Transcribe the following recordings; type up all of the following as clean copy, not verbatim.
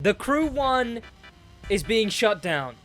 The Crew 1 is being shut down.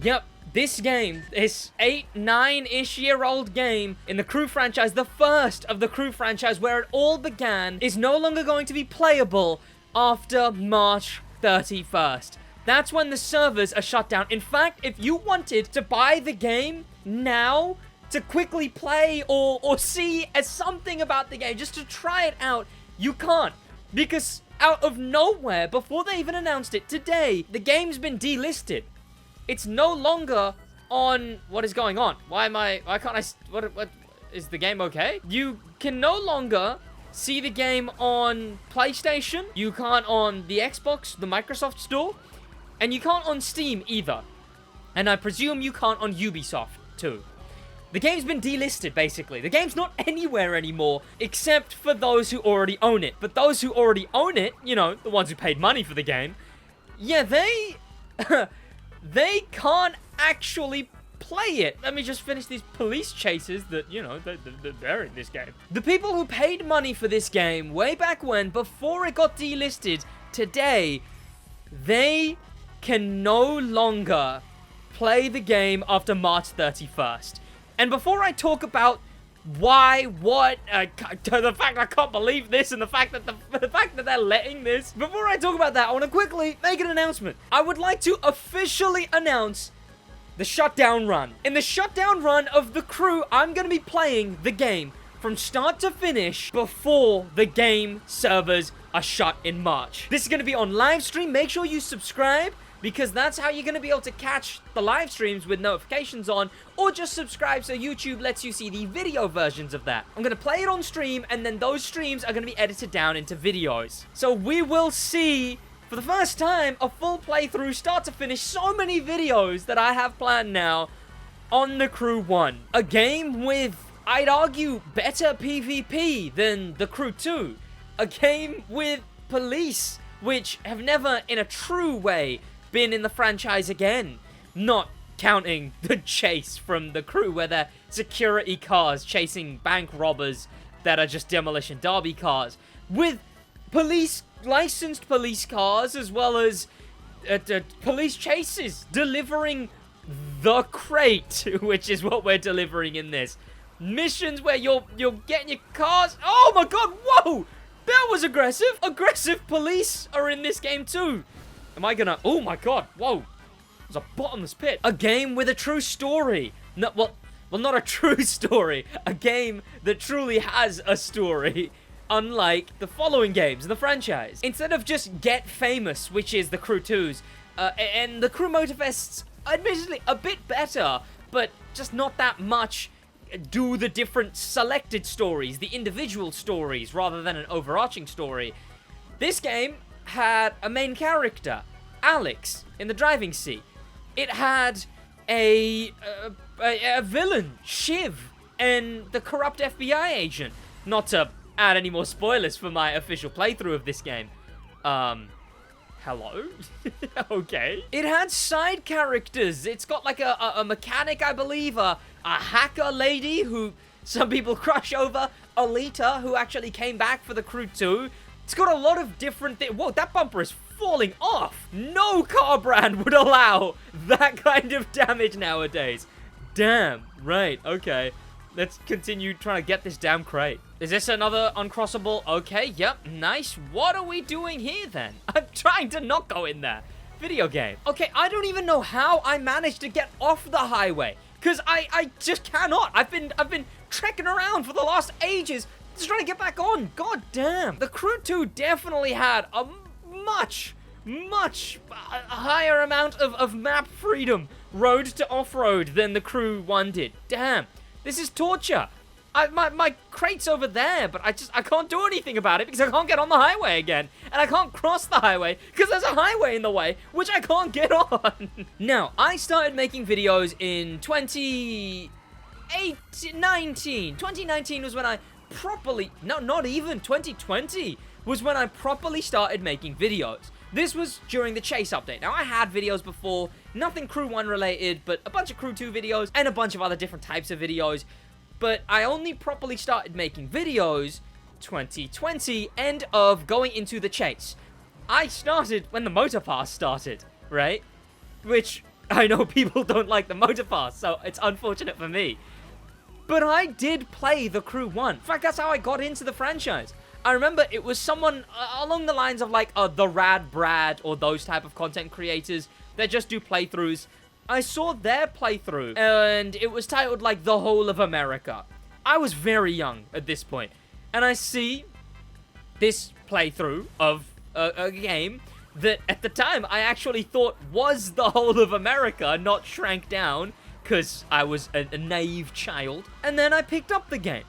Yep, this game, this 8-9-ish year old game in the Crew franchise, the first of the Crew franchise where it all began, is no longer going to be playable after March 31st. That's when the servers are shut down. In fact, if you wanted to buy the game now to quickly play or see as something about the game, just to try it out, you can't. Because out of nowhere, before they even announced it today, the game's been delisted. It's no longer on... What is going on? Why can't I... What is the game okay? You can no longer see the game on PlayStation. You can't on the Xbox, the Microsoft Store. And you can't on Steam either. And I presume you can't on Ubisoft too. The game's been delisted, basically. The game's not anywhere anymore, except for those who already own it. But those who already own it, you know, the ones who paid money for the game, yeah, they... they can't actually play it. Let me just finish these police chases that, you know, they're in this game. The people who paid money for this game way back when, before it got delisted, today, they can no longer play the game after March 31st. And before I talk about why, what, the fact I can't believe this, and the fact that the fact that they're letting this, before I talk about that, I want to quickly make an announcement. I would like to officially announce the shutdown run. In the shutdown run of the Crew, I'm going to be playing the game from start to finish before the game servers are shut in March. This is going to be on live stream. Make sure you subscribe, because that's how you're going to be able to catch the live streams with notifications on, or just subscribe so YouTube lets you see the video versions of that. I'm going to play it on stream, and then those streams are going to be edited down into videos. So we will see, for the first time, a full playthrough, start to finish, so many videos that I have planned now on the Crew 1. A game with, I'd argue, better PvP than the Crew 2. A game with police, which have never, in a true way, been in the franchise again. Not counting the chase from the Crew, where they're security cars chasing bank robbers that are just demolition derby cars. With police, licensed police cars, as well as police chases, delivering the crate, which is what we're delivering in this. Missions where you're getting your cars. Oh my god, whoa! That was aggressive! Aggressive police are in this game too. Am I gonna... Oh my god, whoa. There's a bottomless pit. A game with a true story. No, well, not a true story. A game that truly has a story. Unlike the following games in the franchise. Instead of just Get Famous, which is the Crew 2's, and the Crew Motorfest's admittedly a bit better, but just not that much do the different selected stories, the individual stories, rather than an overarching story. This game had a main character, Alex, in the driving seat. It had a villain, Shiv, and the corrupt FBI agent. Not to add any more spoilers for my official playthrough of this game. Hello? Okay. It had side characters. It's got like a mechanic, I believe, a hacker lady who some people crush over, Alita, who actually came back for the Crew 2. It's got a lot of different things. Whoa, that bumper is falling off. No car brand would allow that kind of damage nowadays. Damn. Right, okay. Let's continue trying to get this damn crate. Is this another uncrossable? Okay, yep, nice. What are we doing here then? I'm trying to not go in there. Video game. Okay, I don't even know how I managed to get off the highway. Because I just cannot. I've been trekking around for the last ages just trying to get back on. God damn. The Crew 2 definitely had a much higher amount of map freedom, road to off-road, than the Crew 1 did. Damn. This is torture. My crate's over there, but I can't do anything about it because I can't get on the highway again. And I can't cross the highway because there's a highway in the way, which I can't get on. Now, I started making videos in 2019. 2019 was when I properly... No, not even. 2020 was when I properly started making videos. This was during the Chase update. Now, I had videos before, nothing Crew 1 related, but a bunch of Crew 2 videos and a bunch of other different types of videos. But I only properly started making videos 2020, end of going into the Chase. I started when the Motor Pass started, right? Which, I know people don't like the Motor Pass, so it's unfortunate for me. But I did play the Crew 1. In fact, that's how I got into the franchise. I remember it was someone along the lines of like the Rad Brad or those type of content creators that just do playthroughs. I saw their playthrough and it was titled like The Whole of America. I was very young at this point. And I see this playthrough of a game that at the time I actually thought was The Whole of America, not Shrank Down, because I was a naive child. And then I picked up the game.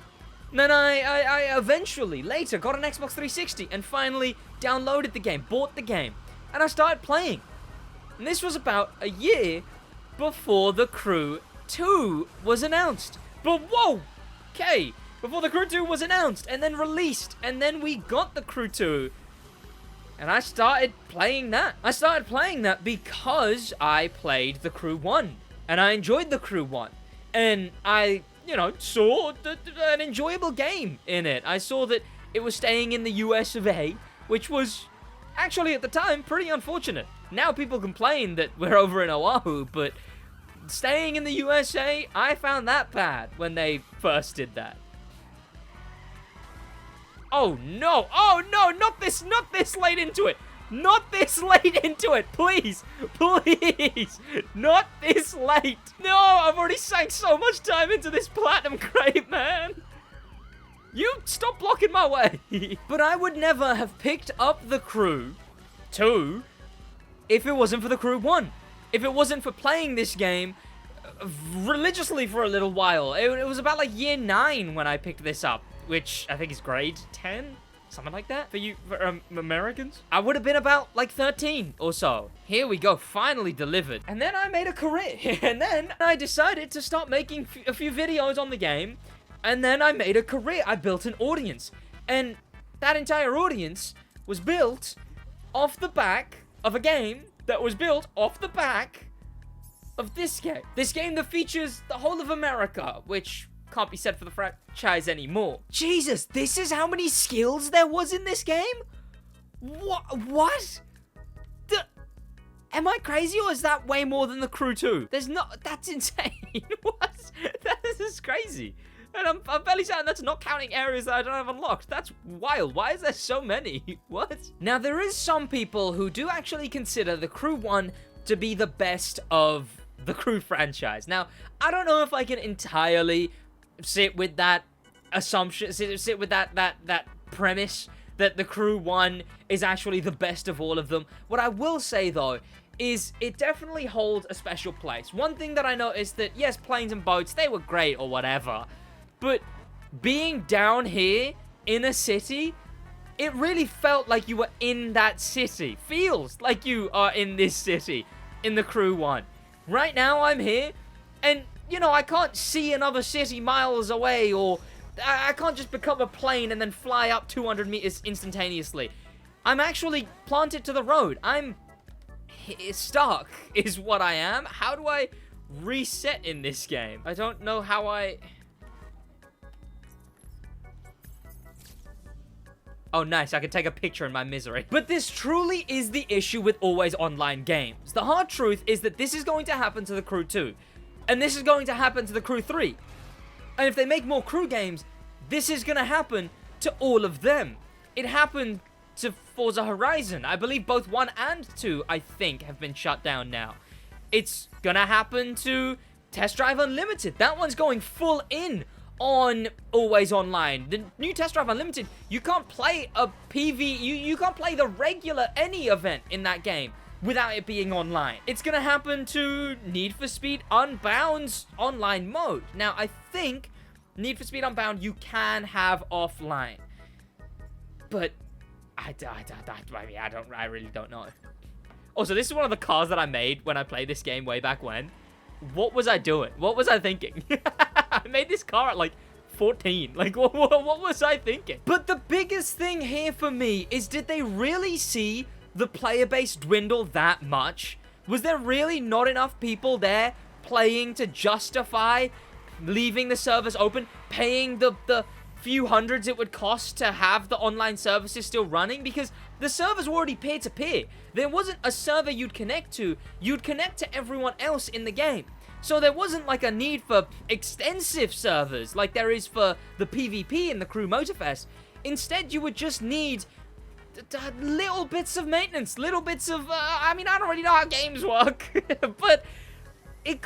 And then I eventually, later, got an Xbox 360 and finally downloaded the game, bought the game, and I started playing. And this was about a year before the Crew 2 was announced. But whoa! Okay, before the Crew 2 was announced and then released, and then we got the Crew 2. And I started playing that. I started playing that because I played the Crew 1. And I enjoyed the Crew 1. And I, saw an enjoyable game in it. I saw that it was staying in the US of A, which was actually at the time pretty unfortunate. Now people complain that we're over in Oahu, but staying in the USA, I found that bad when they first did that. Oh no, not this late into it. Not this late into it, please, not this late. No, I've already sank so much time into this platinum crate, man. You stop blocking my way. But I would never have picked up the Crew 2 if it wasn't for the Crew 1. If it wasn't for playing this game religiously for a little while. It was about like year 9 when I picked this up, which I think is grade 10, something like that for you Americans. I would have been about like 13 or so. Here we go, finally delivered. And then I made a career. And then I decided to start making a few videos on the game. And then I made a career. I built an audience. And that entire audience was built off the back of a game that was built off the back of this game. This game that features the whole of America, which can't be said for the franchise anymore. Jesus, this is how many skills there was in this game? What? Am I crazy, or is that way more than the Crew 2? That's insane. What? That is crazy. And I'm barely saying that's not counting areas that I don't have unlocked. That's wild. Why is there so many? What? Now, there is some people who do actually consider the Crew 1 to be the best of the Crew franchise. Now, I don't know if I can entirely sit with that assumption, sit with that premise that the Crew 1 is actually the best of all of them. What I will say, though, is it definitely holds a special place. One thing that I noticed that, yes, planes and boats, they were great or whatever, but being down here in a city, it really felt like you were in that city. Feels like you are in this city in the Crew 1. Right now, I'm here, and, I can't see another city miles away, or I can't just become a plane and then fly up 200 meters instantaneously. I'm actually planted to the road. I'm stuck, is what I am. How do I reset in this game? I don't know how I... Oh, nice, I can take a picture in my misery. But this truly is the issue with always online games. The hard truth is that this is going to happen to the Crew 2. And this is going to happen to the Crew 3. And if they make more Crew games, this is going to happen to all of them. It happened to Forza Horizon. I believe both 1 and 2, I think, have been shut down now. It's going to happen to Test Drive Unlimited. That one's going full in on always online. The new Test Drive Unlimited, you can't play a PV, you can't play the regular any event in that game without it being online. It's gonna happen to Need for Speed Unbound's online mode. Now, I think Need for Speed Unbound you can have offline, but I really don't know. Also, this is one of the cars that I made when I played this game way back when. What was I doing? What was I thinking? I made this car at like 14. Like, what was I thinking? But the biggest thing here for me is, did they really see the player base dwindle that much? Was there really not enough people there playing to justify leaving the servers open, paying the few hundreds it would cost to have the online services still running? Because The servers were already peer-to-peer. There wasn't a server you'd connect to. You'd connect to everyone else in the game. So there wasn't like a need for extensive servers like there is for the PvP in the Crew Motorfest. Instead, you would just need little bits of maintenance, little bits of, I mean, I don't really know how games work, but